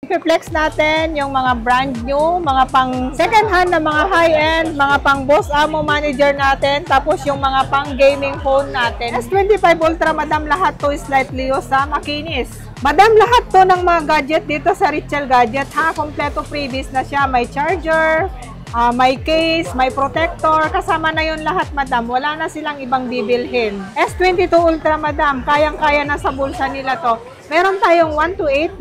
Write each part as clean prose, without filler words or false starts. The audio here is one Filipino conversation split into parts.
I-flex natin yung mga brand new, mga pang second hand na mga high-end, mga pang Boss Amo manager natin, tapos yung mga pang gaming phone natin. S25 Ultra, madam, lahat to is slightly used sa makinis. Madam, lahat to ng mga gadget dito sa Richel Gadget, ha? Kompleto freebies na siya. May charger, may case, may protector, kasama na yun lahat, madam. Wala na silang ibang bibilhin. S22 Ultra, madam, kayang-kaya na sa bulsa nila to. Meron tayong 128,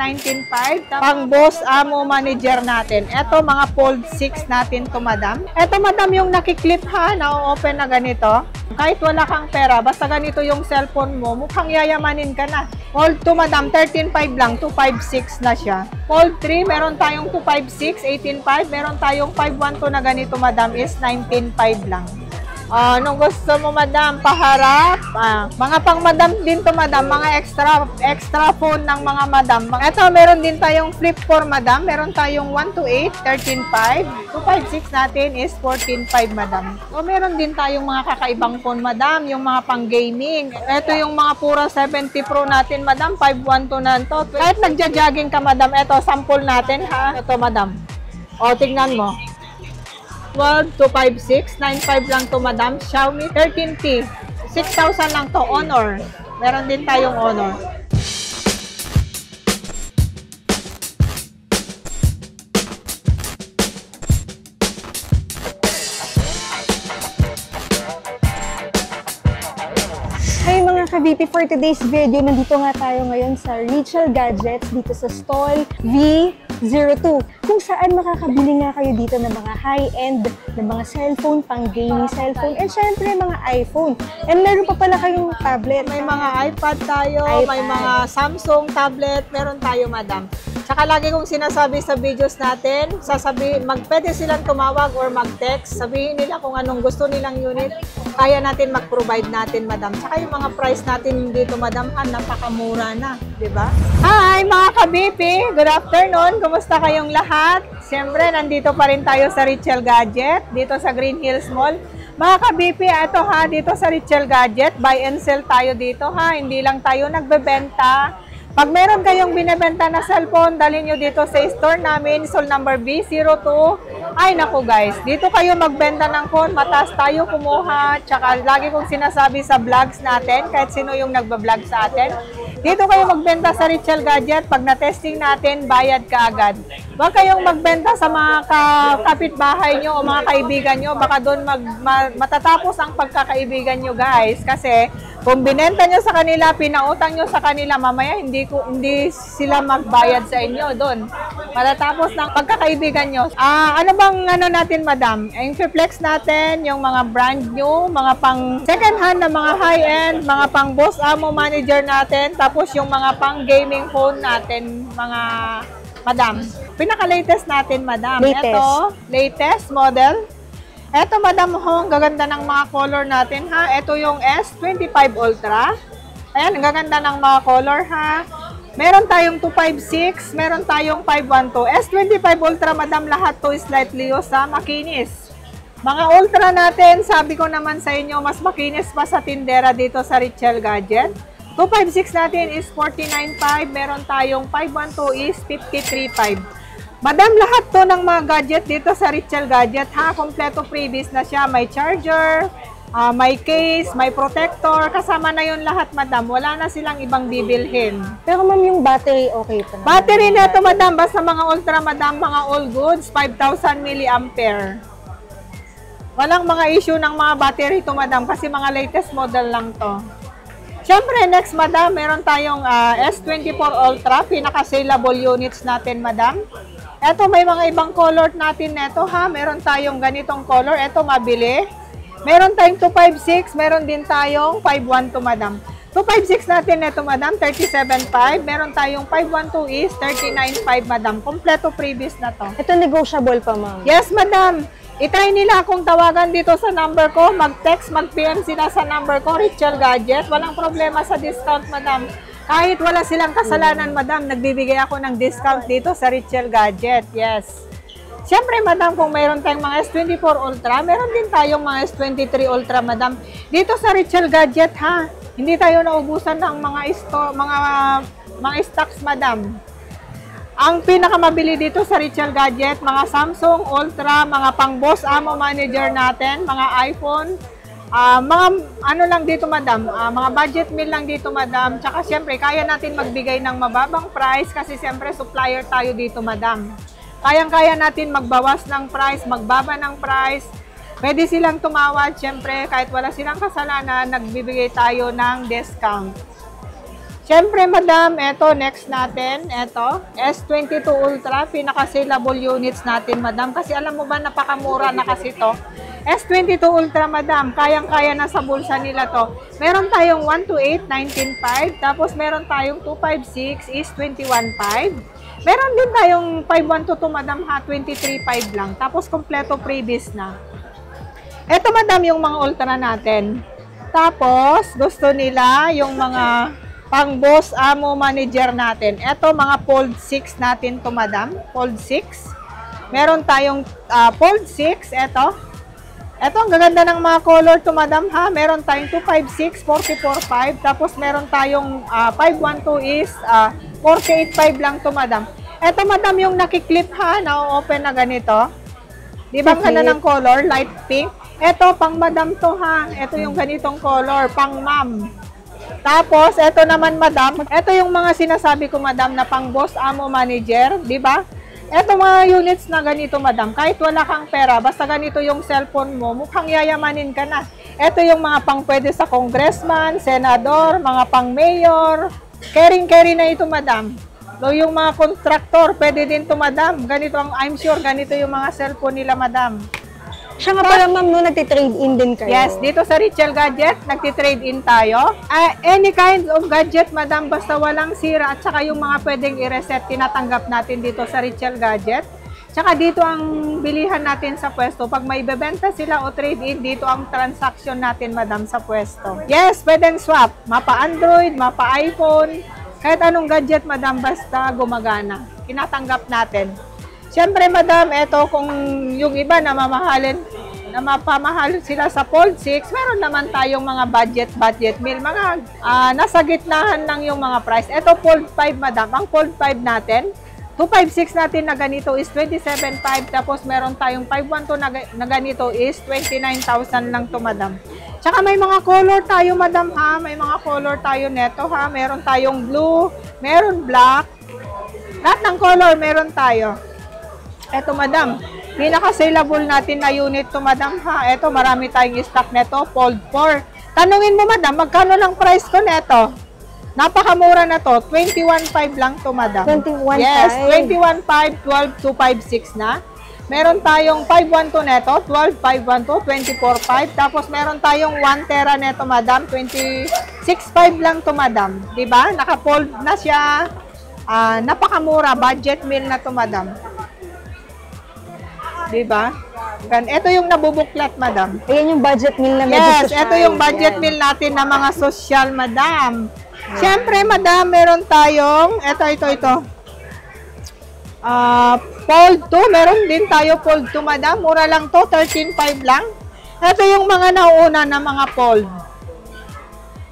19.5, pang Boss Amo manager natin. Ito, mga fold 6 natin to, madam. Ito, madam, yung nakiklip, ha, na-open na ganito. Kahit wala kang pera, basta ganito yung cellphone mo, mukhang yayamanin ka na. Fold 2, madam, 13.5 lang, 256 na siya. Fold 3, meron tayong 256, 18.5. Meron tayong 512 na ganito, madam, is 19.5 lang. Nung gusto mo, madam, paharap. Mga pang madam din to, madam. Mga extra phone ng mga madam. Ito, meron din tayong flip 4, madam. Meron tayong 128, 13.5. 256 natin is 14.5, madam. So, meron din tayong mga kakaibang phone, madam. Yung mga pang gaming. Ito yung mga pura 70 Pro natin, madam. 512 na to. Kahit nagja-jogging ka, madam. Ito, sample natin, ha. Ito, madam. O, tignan mo. 12,256, 9,500 lang to, madam. Xiaomi 13T, 6,000 lang to. Honor, meron din tayong Honor. Hey mga ka-VP, for today's video, nandito nga tayo ngayon sa Richel Gadgets dito sa stall V02, kung saan makakabili nga kayo dito ng mga high-end na mga cellphone, pang gaming cellphone, and syempre mga iPhone. And meron pa pala kayong tablet. May mga iPad tayo, may mga Samsung tablet, meron tayo, madam. Tsaka lagi kong sinasabi sa videos natin, pwede silang tumawag or mag-text, sabihin nila kung anong gusto nilang unit, kaya natin mag-provide natin, madam. Tsaka yung mga price natin dito, madam, napakamura na, di ba? Hi, mga ka-BP! Good afternoon! Kumusta kayong lahat? Siyempre, nandito pa rin tayo sa Richel Gadget, dito sa Green Hills Mall. Mga ka-BP, ito ha, dito sa Richel Gadget, buy and sell tayo dito ha, hindi lang tayo nagbebenta. Pag meron kayong binebenta na cellphone, dalhin nyo dito sa store namin, stall number B02. Ay naku guys, dito kayo magbenta ng phone, mataas tayo kumuha. Tsaka lagi kong sinasabi sa vlogs natin, kahit sino yung nagbablog sa atin, dito kayo magbenta sa Richel Gadget. Pag na-testing natin, bayad ka agad. Huwag kayong magbenta sa mga kapitbahay nyo o mga kaibigan nyo. Baka doon matatapos ang pagkakaibigan nyo guys. Kasi kung binenta nyo sa kanila, pinautang nyo sa kanila, mamaya hindi sila magbayad sa inyo doon. Matatapos ng pagkakaibigan nyo. Ano bang natin, madam? I-flex natin yung mga brand new, mga pang second hand na mga high-end, mga pang Boss Amo manager natin, tapos yung mga pang gaming phone natin, mga madam. Pinaka-latest natin, madam. Ito, latest model. Ito, madam, ang gaganda ng mga color natin, ha. Ito yung S25 Ultra. Ayan, ang gaganda ng mga color, ha. Meron tayong 256, meron tayong 512. S25 Ultra, madam, lahat to is slightly used sa makinis. Mga Ultra natin, sabi ko naman sa inyo, mas makinis pa sa tindera dito sa Richel Gadget. 256 natin is 49.5, meron tayong 512 is 53.5. Madam, lahat to ng mga gadget dito sa Richel Gadget, ha, kompleto freebies na siya. May charger, may case, may protector, kasama na yun lahat, madam. Wala na silang ibang bibilhin. Pero ma'am, yung battery okay pa naman? Battery na ito, madam, basta mga Ultra, madam, mga all goods, 5,000 mAh. Walang mga issue ng mga battery to, madam, kasi mga latest model lang to. Siyempre, next, madam, meron tayong S24 Ultra, pinaka-saleable units natin, madam. Ito, may mga ibang color natin neto, ha. Meron tayong ganitong color. Ito, mabili. Meron tayong 256, meron din tayong 512, madam. 256 natin neto, madam, 37.5. Meron tayong 512 is 39.5, madam. Kompleto freebies na to. Ito negotiable pa, ma'am? Yes, madam. I-try nila akong tawagan dito sa number ko. Mag-text, mag-PM sila sa number ko, Richel Gadget. Walang problema sa discount, madam. Kahit wala silang kasalanan, madam, nagbibigay ako ng discount dito sa Richel Gadget. Yes. Siyempre, madam, kung mayroon tayong mga S24 Ultra, meron din tayong mga S23 Ultra, madam. Dito sa Richel Gadget, ha. Hindi tayo naubusan ng mga stocks, madam. Ang pinakamabili dito sa Richel Gadget, mga Samsung Ultra, mga pang Boss Amo Manager natin, mga iPhone, mga ano lang dito madam, mga budget meal lang dito madam. Tsaka syempre, kaya natin magbigay ng mababang price kasi syempre supplier tayo dito madam. Kayang-kaya natin magbawas ng price, magbaba ng price. Pwede silang tumawad, syempre, kahit wala silang kasalanan, nagbibigay tayo ng discount. Siyempre, madam, ito, next natin, ito, S22 Ultra, pinaka-saleable units natin, madam. Kasi alam mo ba, napakamura na kasi to. S22 Ultra, madam, kayang-kaya na sa bulsa nila to. Meron tayong 128, 19.5, tapos meron tayong 256 is 21.5. Meron din tayong 5122, madam, ha, 23.5 lang. Tapos, kompleto freebies na. Ito, madam, yung mga Ultra natin. Tapos, gusto nila yung mga pang Boss Amo Manager natin. Ito, mga Fold 6 natin to madam. Fold 6. Meron tayong Fold 6. Ito, ang gaganda ng mga color to madam ha. Meron tayong 256, 44.5. Tapos meron tayong 512 is 48.5 lang to madam. Ito madam yung nakiklip ha. Na-open na ganito. Di ba ganda ng color? Light pink. Ito, pang madam to ha. Ito yung ganitong color. Pang ma'am. Tapos, ito naman, madam. Ito yung mga sinasabi ko, madam, na pang Boss Amo Manager. Di ba? Ito mga units na ganito, madam. Kahit wala kang pera, basta ganito yung cellphone mo, mukhang yayamanin ka na. Ito yung mga pang pwede sa congressman, senador, mga pang mayor. Caring-carry na ito, madam. So, yung mga contractor, pwede din to madam. Ganito ang, I'm sure, ganito yung mga cellphone nila, madam. Siya nga pala, ma'am, no, nagtitrade-in din kayo. Yes, dito sa Richel Gadget, nagtitrade-in tayo. Any kind of gadget, madam, basta walang sira at saka yung mga pwedeng i-reset, tinatanggap natin dito sa Richel Gadget. Tsaka dito ang bilihan natin sa pwesto. Pag may bebenta sila o trade-in, dito ang transaction natin, madam, sa pwesto. Yes, pwedeng swap. Mapa Android, mapa iPhone, kahit anong gadget, madam, basta gumagana. Tinatanggap natin. Siyempre, madam, eto kung yung iba na mapamahal sila sa Fold 6, meron naman tayong mga budget meal. Mga nasa gitnahan lang yung mga price. Eto, Fold 5, madam. Ang Fold 5 natin, 256 natin na ganito is 27.5. Tapos meron tayong 512 na ganito is 29,000 lang to, madam. Tsaka may mga color tayo, madam, ha. May mga color tayo neto, ha. Meron tayong blue, meron black. Lahat ng color meron tayo. Eto, madam, pinaka-saleable natin na unit to, madam, ha. Eto, marami tayong stock neto, Fold 4. Tanungin mo, madam, magkano lang price ko neto? Napakamura na to, 21.5 lang to, madam. 21.5? Yes, 21.5, 12,256 na. Meron tayong 512 neto, 12,512, 24.5. Tapos meron tayong 1 tera neto, madam, 26.5 lang to, madam. Diba? Naka-fold na siya. Napakamura, budget meal na to, madam. Diba? Ito yung nabubuklat, madam. Ayan yung budget meal na medyo yes, social. ito yung budget meal natin na mga social, madam. Siyempre, madam, meron tayong, ito. Fold 2, meron din tayo Fold 2, madam. Mura lang to, 13.5 lang. Ito yung mga nauuna na mga fold.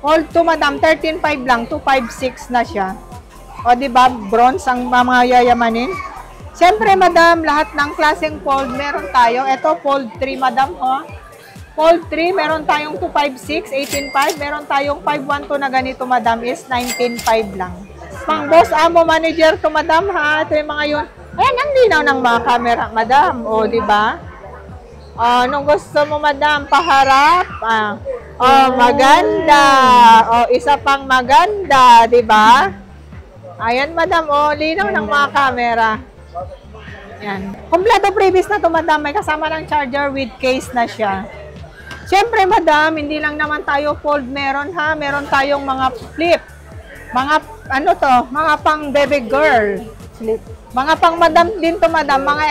Fold 2, madam, 13.5 lang, 256 na siya. O, diba, bronze ang mga yayamanin. Siyempre, madam, lahat ng klaseng fold meron tayo. Ito, Fold 3, madam, ho. Fold 3, meron tayong 256, 18.5. Meron tayong 512 na ganito, madam, is 19.5 lang. Pang Boss Amo Manager to, madam, ha. Ito yung mga yun. Ayan, ang linaw ng mga camera, madam. O, diba? Nung gusto mo, madam, paharap. Maganda. O, isa pang maganda, diba? Ayan, madam, o, linaw ng mga camera. Yan. Kompleto previous na to, madam. May kasama ng charger with case na siya. Siyempre, madam, hindi lang naman tayo fold meron, ha. Meron tayong mga flip. Mga, mga pang baby girl. Flip. Mga pang madam din to, madam. Mga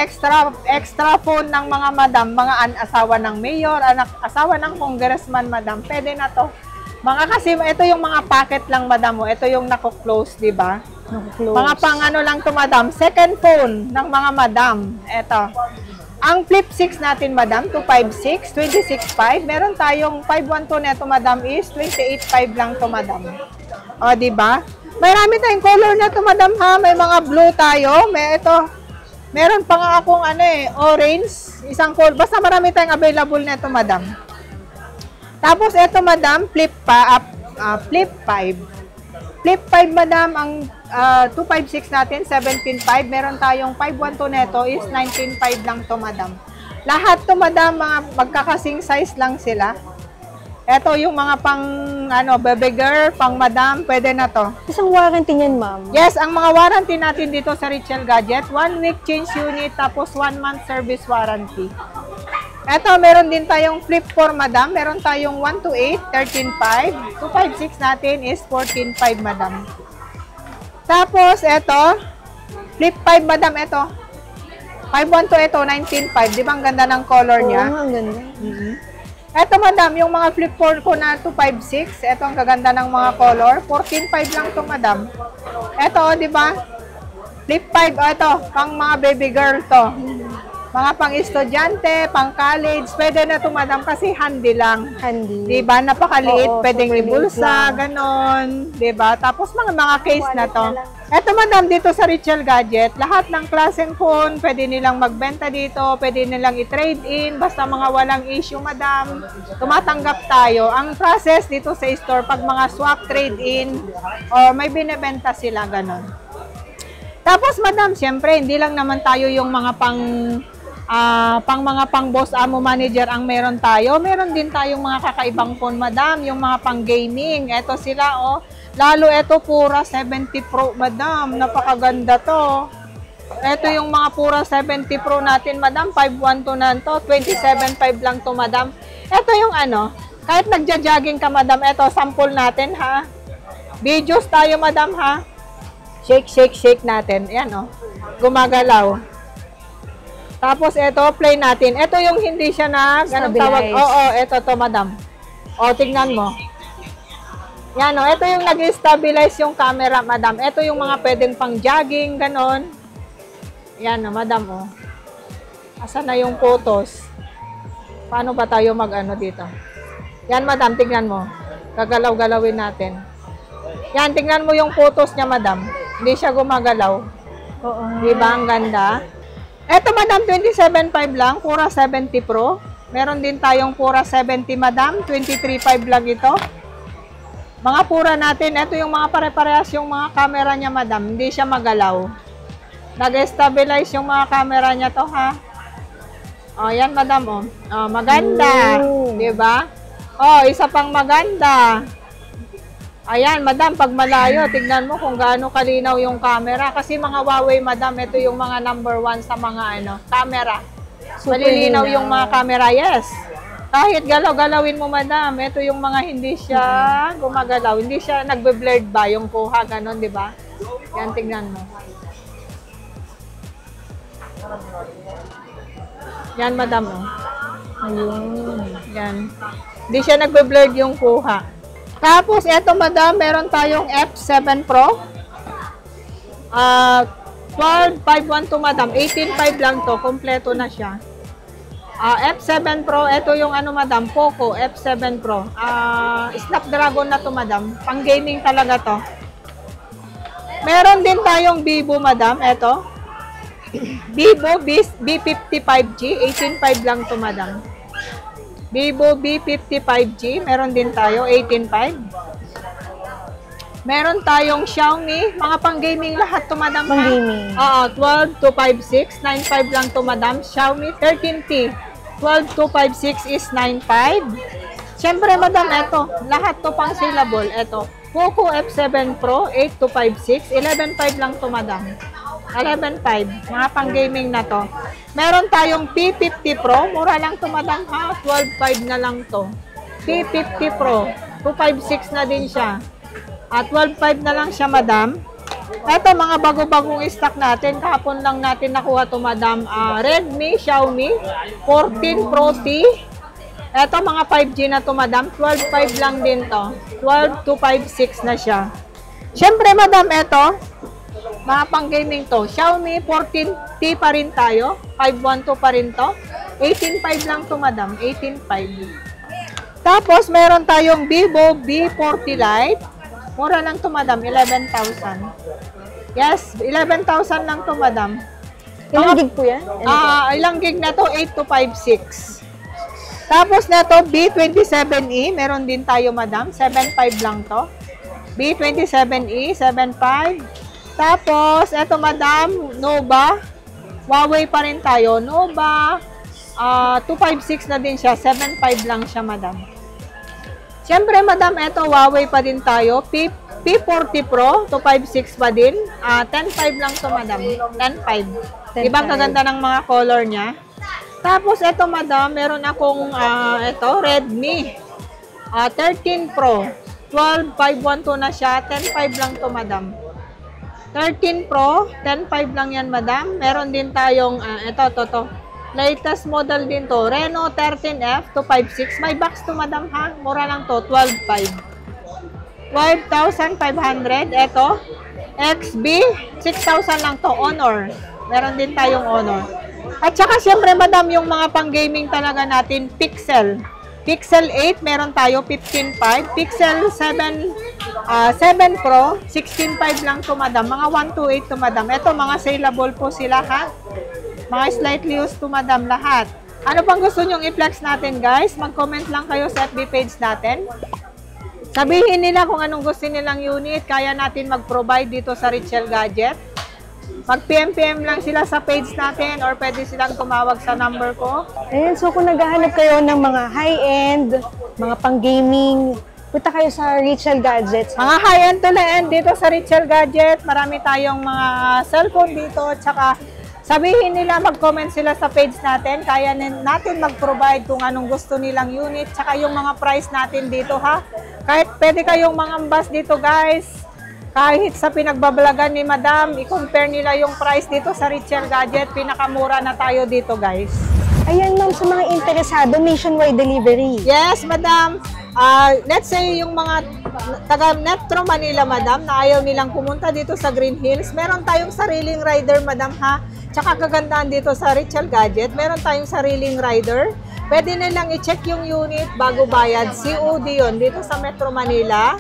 extra phone ng mga madam. Mga asawa ng mayor, asawa ng congressman, madam. Pwede na to. Mga kasi, ito yung mga packet lang, madam. Ito yung nako-close, di ba? Mga pang lang to, madam. Second phone ng mga madam. Ito. Ang flip 6 natin, madam, 256, 26.5. Meron tayong 512 neto, madam, is 28.5 lang to, madam. O, diba? Marami tayong color na to, madam, ha? May mga blue tayo. May ito. Meron pa nga akong orange. Isang color. Basta marami tayong available na ito, madam. Tapos ito, madam, flip 5. Flip 5, madam, ang 256 natin, 17.5. Meron tayong 512 neto is 19.5 lang to, madam. Lahat to, madam, mga magkakasing size lang sila. Ito yung mga pang baby girl, pang madam, pwede na to. Isang warranty niyan, ma'am? Yes, ang mga warranty natin dito sa Richel Gadget, 1 week change unit, tapos 1 month service warranty. Ito, meron din tayong flip 4, madam. Meron tayong 128, 13.5. 256 natin is 14.5, madam. Tapos, ito, flip 5, madam, ito. 512, ito, 19.5. Di ba ang ganda ng color niya? Oo, ang ganda. Ito, madam, yung mga flip 4 ko na 256, ito ang gaganda ng mga color. 14.5 lang to, madam. Ito, di ba? Flip 5, ito, pang mga baby girl to. Mga pang estudyante, pang college, pwede na to, madam, kasi handy lang. Handy. Di ba? Napakaliit, Oo, pwedeng super ibulsa, liit ganon. Di ba? Tapos mga case na to. Ito, madam, dito sa Richel Gadget, lahat ng klaseng phone, pwede nilang magbenta dito, pwede nilang i-trade in, basta mga walang issue, madam, tumatanggap tayo. Ang process dito sa store, pag mga swap trade in, o may binebenta sila, ganon. Tapos, madam, syempre, hindi lang naman tayo yung mga pang boss amo manager ang meron tayo. Meron din tayong mga kakaibang phone, madam, yung mga pang gaming. Ito sila, oh. Lalo ito, Pura 70 Pro, madam. Napakaganda to. Ito yung mga Pura 70 Pro natin, madam. 512 na to. 27.5 lang to, madam. Ito yung kahit nagja-jogging ka, madam, ito, sample natin, ha. Videos tayo, madam, ha. Shake, shake, shake natin. Ayan, oh. Gumagalaw. Tapos, ito, play natin. Ito yung hindi siya anong tawag? Oo, ito to, madam. O, tingnan mo. Yan, o. Ito yung nag-stabilize yung camera, madam. Ito yung mga pwedeng pang jogging, ganon. Yan, o, madam, o. Asan na yung photos? Paano ba tayo dito? Yan, madam, tingnan mo. Gagalaw-galawin natin. Yan, tingnan mo yung photos niya, madam. Hindi siya gumagalaw. Oo. Diba? Ang ganda. Eto, madam, 27.5 lang. Pura 70 Pro. Meron din tayong Pura 70, madam. 23.5 lang ito. Mga Pura natin. Ito yung mga pare-parehas yung mga camera niya, madam. Hindi siya magalaw. Nag-stabilize yung mga camera niya to, ha? O, yan, madam, o. O, maganda. Diba? O, isa pang maganda. Ayan, madam, pag malayo, tignan mo kung gaano kalinaw yung camera. Kasi mga Huawei, madam, ito yung mga number 1 sa mga camera. Malilinaw yung mga camera, yes. Kahit galaw-galawin mo, madam, ito yung mga hindi siya gumagalaw. Hindi siya nagbe-blurred ba yung kuha, ganon, di ba? Yan, tignan mo. Yan, madam, oh. Ayun. Yan. Hindi siya nagbe-blurred yung kuha. Tapos, eto, madam, meron tayong F7 Pro. 12.512, madam. 18.5 lang to. Kompleto na siya. F7 Pro, eto yung madam, Poco F7 Pro. Snapdragon na to, madam. Pang gaming talaga to. Meron din tayong Vivo, madam. Eto. Vivo B55G. 18.5 lang to, madam. Vivo B55G, meron din tayo, 18.5. Meron tayong Xiaomi, mga pang-gaming lahat to, madam. Pang-gaming. Oo, 12,256, 9.5 lang to, madam. Xiaomi 13T, 12,256 is 9.5. Siyempre, madam, eto, lahat to pang saleable. Eto, Poco F7 Pro, 8,256, 11.5 lang to, madam. 11.5, mga pang-gaming na to. Meron tayong P50 Pro, mura lang to, madam, ha? 12.5 na lang to. P50 Pro, 256 na din siya. 12.5 na lang siya, madam. Ito, mga bago-bagong stock natin. Kahapon lang natin nakuha to, madam. Redmi, Xiaomi, 14 Pro T. Ito, mga 5G na to, madam. 12.5 lang din to. 12,256 na siya. Siyempre, madam, ito, mga pang-gaming to. Xiaomi 14T pa rin tayo. 512 pa rin to. 18.5 lang to, madam. 18.5. Tapos, meron tayong Vivo V40 Lite. Mura lang to, madam. 11,000. Yes, 11,000 lang to, madam. Ilang gig po yan? Ilang gig na to? 8 to 56. Tapos na to, B27E. Meron din tayo, madam. 7.5 lang to. B27E, 7.5. Tapos, eto, madam, Nova. Huawei pa rin tayo. Nova, 256 na din siya. 7.5 lang siya, madam. Siyempre, madam, eto, Huawei pa din tayo. P40 Pro, 256 pa din. 10.5 lang to, madam. 10.5. Diba kaganda ng mga color niya? Tapos, eto, madam, meron akong, Redmi. 13 Pro. 12,512 na siya. 10.5 lang to, madam. 13 Pro, 10.5 lang yan, madam. Meron din tayong, to. Latest model din to. Reno 13F, 256. May box to, madam, ha? Mura lang to, 12.5. 12,500. Ito, XB, 6,000 lang to. Honor. Meron din tayong Honor. At saka, syempre, madam, yung mga pang-gaming talaga natin, Pixel. Pixel 8, meron tayo, 15.5. Pixel 7 Pro, 16.5 lang to, madam. Mga 128 to, madam. Ito, mga saleable po sila, ha? Mga slightly used to, madam, lahat. Ano pang gusto nyong i-flex natin, guys? Mag-comment lang kayo sa FB page natin. Sabihin nila kung anong gusto nilang unit. Kaya natin mag-provide dito sa Richel Gadget. Mag-PM lang sila sa page natin or pwede silang tumawag sa number ko. Ayan, so kung naghahanap kayo ng mga high-end, mga pang-gaming, punta kayo sa Richel Gadgets. Mga high-end to na-end dito sa Richel Gadget. Marami tayong mga cellphone dito. Tsaka sabihin nila, mag-comment sila sa page natin. Kaya natin mag-provide kung anong gusto nilang unit. Tsaka yung mga price natin dito, ha. Kahit pwede kayong mangambas dito, guys. Kahit sa pinagbabalagan ni Madam, i-compare nila yung price dito sa Richel Gadget. Pinakamura na tayo dito, guys. Ayan, ma'am, sa mga interesado, nationwide delivery. Yes, Madam. Let's say yung mga taga Metro Manila, Madam, na ayaw nilang pumunta dito sa Green Hills, meron tayong sariling rider, Madam, ha? Tsaka kagandahan dito sa Richel Gadget, meron tayong sariling rider. Pwede nilang i-check yung unit bago bayad. COD yun dito sa Metro Manila.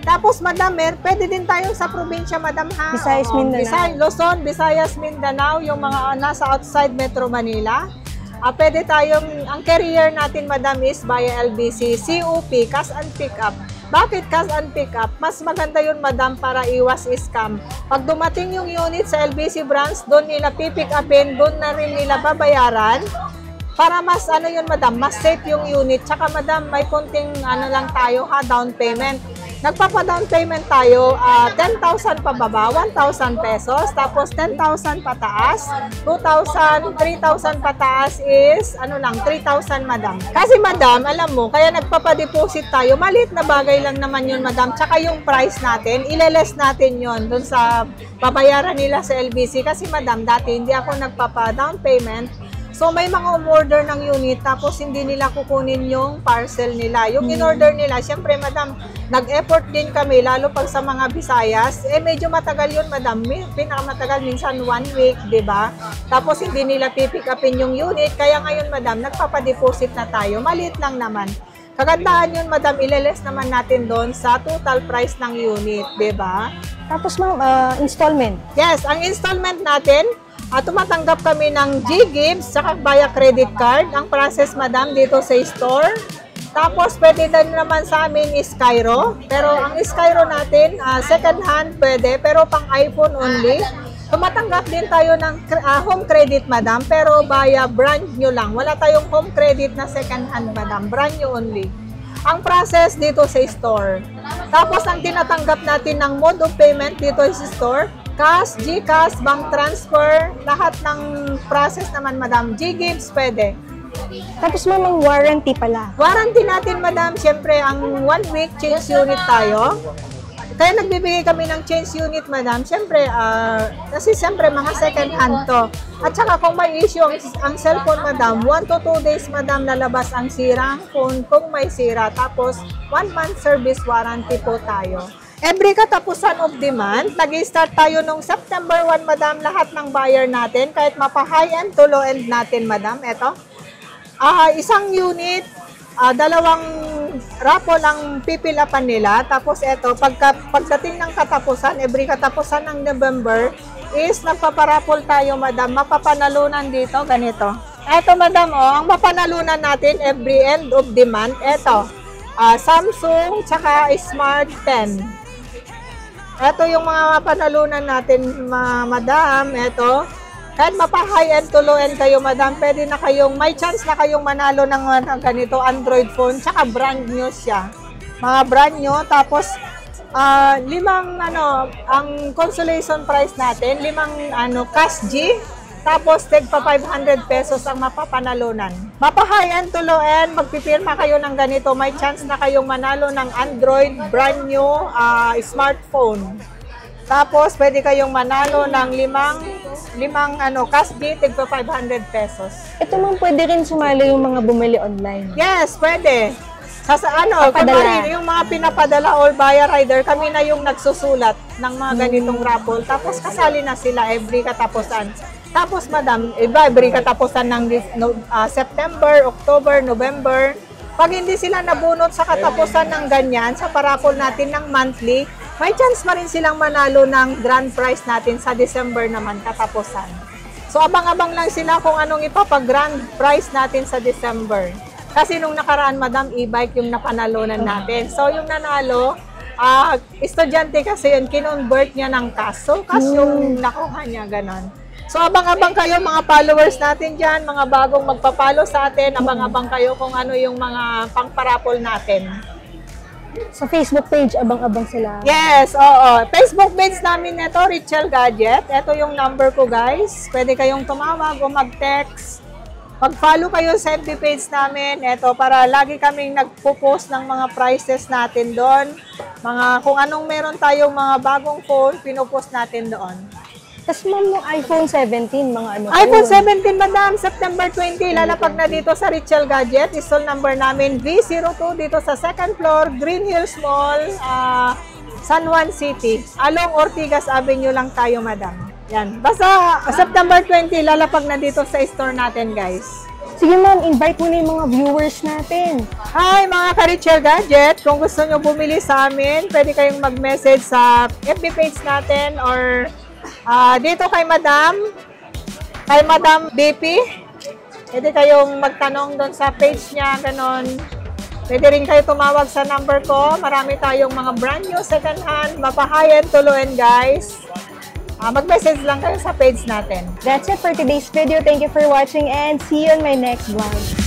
Tapos, Madam, pwede din tayo sa probinsya, Madam, ha? Visayas, Mindanao. Luzon, Visayas, Mindanao, yung mga nasa outside Metro Manila. Pwede tayong, ang carrier natin, Madam, is via LBC, COP, Cash and Pickup. Bakit cash and pickup? Mas maganda yun, Madam, para iwas scam. Pag dumating yung unit sa LBC branch, doon nila pipick upin, doon na rin nila babayaran. Para mas, yun, Madam, mas safe yung unit. Tsaka, Madam, may konting, lang tayo, ha, down payment. Nagpapa-down payment tayo, 10,000 pababa, 1,000 pesos. Tapos 10,000 pataas, 2,000, 3,000 pataas is, 3,000, Madam. Kasi, Madam, alam mo, kaya nagpapa-deposit tayo, maliit na bagay lang naman yun, Madam. Tsaka yung price natin, ileless natin yun dun sa babayaran nila sa LBC. Kasi, Madam, dati hindi ako nagpapa-down payment. So, may mga umorder ng unit tapos hindi nila kukunin yung parcel nila. Yung in-order nila, syempre, Madam, nag-effort din kami, lalo pag sa mga Visayas. Medyo matagal yun, Madam. Pinakamatagal, minsan 1 week, diba? Tapos, hindi nila pipick upin yung unit. Kaya ngayon, Madam, nagpapadeposit na tayo. Maliit lang naman. Kagandahan yun, Madam, ileless naman natin doon sa total price ng unit, diba? Tapos, ma'am, installment. Yes, ang installment natin, tumatanggap kami ng G-Gives saka via credit card. Ang process, Madam, dito sa store. Tapos, pwede din naman sa amin is Skyro. Pero ang Skyro natin, second hand pwede, pero pang iPhone only. Tumatanggap din tayo ng home credit, Madam, pero via brand new lang. Wala tayong home credit na second hand, Madam. Brand new only. Ang process dito sa store. Tapos, ang tinatanggap natin ng mode of payment dito sa store, cash, GCash, bank transfer, lahat ng process naman, Madam. G-Gives pwede. Tapos, ma'am, ang warranty pala. Warranty natin, Madam, syempre, ang 1 week change unit tayo. Kaya nagbibigay kami ng change unit, Madam. Syempre, kasi syempre, mga second hand to. At saka kung may issue ang cellphone, Madam, 1 to 2 days, Madam, lalabas ang sirang phone kung may sira. Tapos, 1 month service warranty po tayo. Every katapusan of the month, nag-start tayo nung September 1, Madam, lahat ng buyer natin, kahit mapa-high-end to low-end natin, Madam. Ito, isang unit, 2 raffle ang pipilapan nila. Tapos ito, pagdating ng katapusan, every katapusan ng November, is nagpaparaffle tayo, madam. Mapapanalunan dito, ganito. Ito, madam, ang mapanalunan natin every end of the month, ito, Samsung, tsaka Smart 10. Ito yung mga mapanalunan natin, madam. Ito, kahit mapa-high-end to low-end kayo, madam, pwede na kayong, may chance na kayong manalo ng ganito Android phone, tsaka brand new siya. Mga brand new, tapos ang consolation prize natin, 5 cash G, tapos pa 500 pesos ang mapapanalunan. Mapa-high-end to low-end, magpipirma kayo ng ganito, may chance na kayong manalo ng Android brand new smartphone. Tapos, pwede kayong manalo ng limang cash G, pa 500 pesos. Ito man pwede rin sumali yung mga bumili online. Yes, pwede. Kumari, yung mga pinapadala all via rider, kami na yung nagsusulat ng mga ganitong raffle. Tapos, kasali na sila every katapusan. Tapos, madam, every katapusan ng September, October, November, pag hindi sila nabunot sa katapusan ng ganyan, sa paraffle natin ng monthly, may chance pa rin silang manalo ng grand prize natin sa December naman, katapusan. So, abang-abang lang sila kung anong ipapag-grand prize natin sa December. Kasi nung nakaraan, madam, e-bike yung napanalunan natin. So, yung nanalo, estudyante kasi yun, kinonvert niya ng cash. So, cash yung nakuha niya, ganon. So, abang-abang kayo, mga followers natin dyan, mga bagong magpapalo sa atin, abang-abang kayo kung ano yung mga pang-paraffle natin. Sa Facebook page, abang-abang sila. Yes, oo. Facebook page namin ito, Richel Gadget. Ito yung number ko, guys. Pwede kayong tumawag o mag-text. Mag-follow kayo sa FB page namin. Ito, para lagi kaming nagpo-post ng mga prices natin doon. Kung anong meron tayong mga bagong phone, pinopost natin doon. Tapos ma'am, yung iPhone 17, mga ano? iPhone 17, madam, September 20, lalapag na dito sa Richel Gadget. Stall number namin, V02, dito sa second floor, Green Hills Mall, San Juan City. Along Ortigas Avenue lang tayo, madam. Yan. Basta September 20, lalapag na dito sa store natin, guys. Sige ma'am, invite mo na yung mga viewers natin. Hi mga ka-Richel Gadget, kung gusto nyo bumili sa amin, pwede kayong mag-message sa FB page natin or dito kay Madam BP. Pwede kayong magtanong doon sa page niya, ganon. Pwede rin kayo tumawag sa number ko. Marami tayong mga brand new, second hand, mapa-high-end, tuluyan, guys. Mag-message lang kayo sa page natin. That's it for today's video. Thank you for watching and see you on my next vlog.